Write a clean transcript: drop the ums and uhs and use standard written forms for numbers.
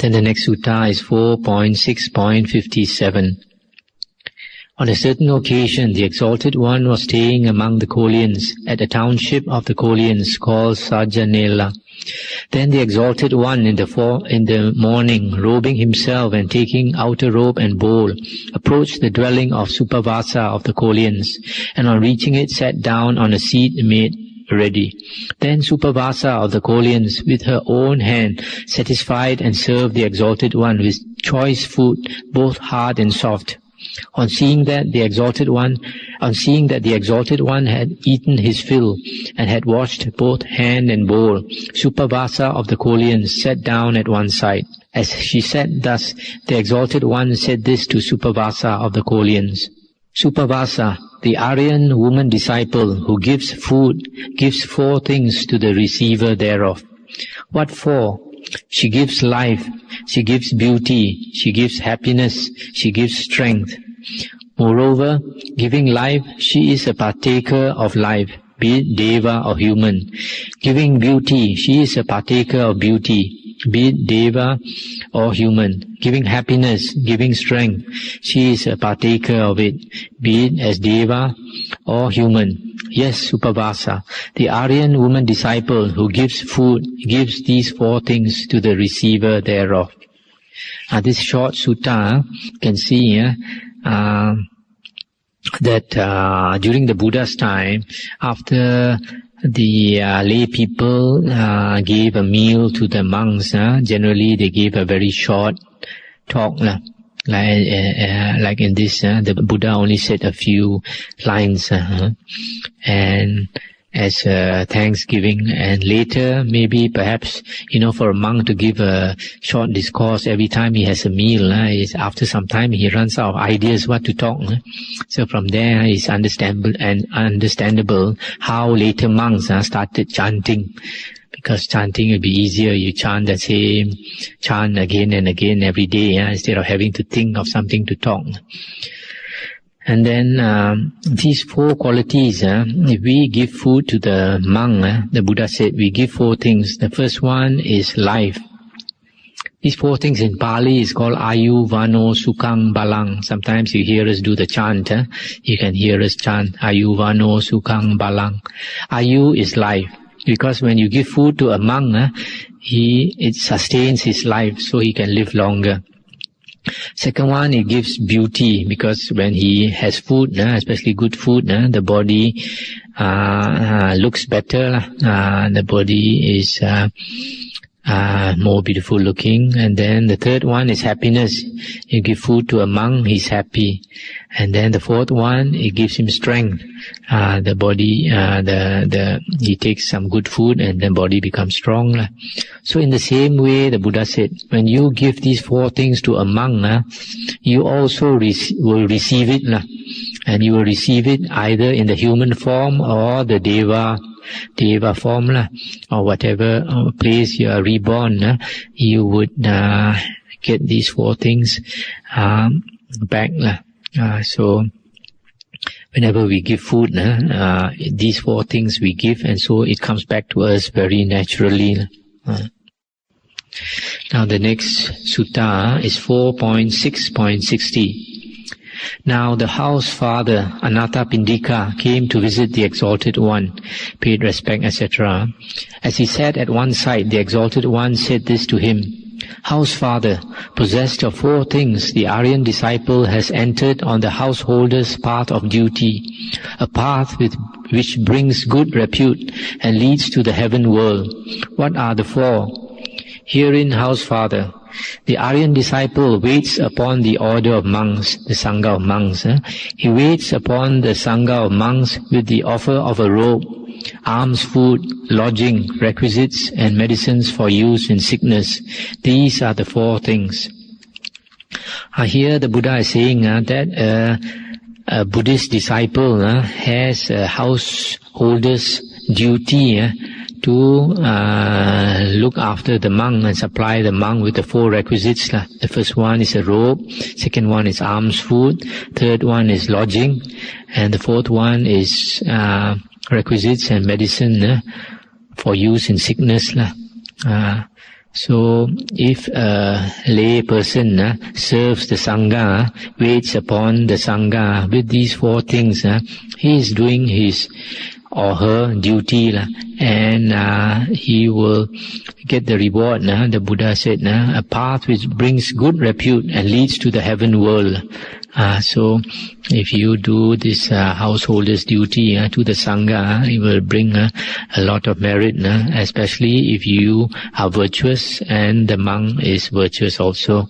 Then the next sutta is 4.6.57. On a certain occasion, the Exalted One was staying among the Kolians at a township of the Kolians called Sajanela. Then the Exalted One in the morning, robing himself and taking outer robe and bowl, approached the dwelling of Supavasa of the Kolians, and on reaching it sat down on a seat made ready. Then Supavasa of the Kolians with her own hand satisfied and served the Exalted One with choice food, both hard and soft. On seeing that the Exalted One had eaten his fill and had washed both hand and bowl, Supavasa of the Kolians sat down at one side. As she sat thus, the Exalted One said this to Supavasa of the Kolians: Supavasa, the Aryan woman disciple who gives food, gives four things to the receiver thereof. What for? She gives life, she gives beauty, she gives happiness, she gives strength. Moreover, giving life, she is a partaker of life, be it deva or human. Giving beauty, she is a partaker of beauty, be it deva or human. Giving happiness, giving strength, she is a partaker of it, be it as deva or human. Yes, Supavasa, the Aryan woman disciple who gives food, gives these four things to the receiver thereof. This short sutta, you can see that during the Buddha's time, after the lay people gave a meal to the monks, generally they gave a very short talk. Like in this, the Buddha only said a few lines, and as thanksgiving. And later, maybe perhaps, for a monk to give a short discourse every time he has a meal, after some time he runs out of ideas what to talk. So from there, it's understandable how later monks started chanting. Because chanting will be easier. You chant the same chant again and again every day, instead of having to think of something to talk. And then these four qualities, if we give food to the monk, the Buddha said we give four things. The first one is life. These four things in Pali is called Ayu, Vano, Sukhang, Balang. Sometimes you hear us do the chant. You can hear us chant Ayu, Vano, Sukhang, Balang. Ayu is life. Because when you give food to a monk, it sustains his life, so he can live longer. Second one, it gives beauty, because when he has food, especially good food, the body looks better. The body is more beautiful looking. And then the third one is happiness. You give food to a monk, he's happy. And then the fourth one, it gives him strength. The body, he takes some good food and the body becomes strong. So in the same way, the Buddha said, when you give these four things to a monk, you also will receive it. And you will receive it either in the human form or the deva form, or whatever place you are reborn, you would get these four things back. So whenever we give food, these four things we give, and so it comes back to us very naturally. Now the next sutta is 4.6.60. Now the house father, Anathapindika, came to visit the Exalted One, paid respect, etc. As he sat at one side, the Exalted One said this to him: House father, possessed of four things, the Aryan disciple has entered on the householder's path of duty, a path which brings good repute and leads to the heaven world. What are the four? Herein, house father, the Aryan disciple waits upon the order of monks, the Sangha of monks. He waits upon the Sangha of monks with the offer of a robe, alms, food, lodging, requisites, and medicines for use in sickness. These are the four things. Here the Buddha is saying that a Buddhist disciple has a householder's duty to look after the monk and supply the monk with the four requisites. The first one is a robe, second one is alms, food, third one is lodging, and the fourth one is requisites and medicine for use in sickness. So, if a lay person serves the Sangha, waits upon the Sangha with these 4 things, he is doing his or her duty, and he will get the reward. The Buddha said, a path which brings good repute and leads to the heaven world. So, if you do this householder's duty to the Sangha, it will bring a lot of merit, especially if you are virtuous and the monk is virtuous also.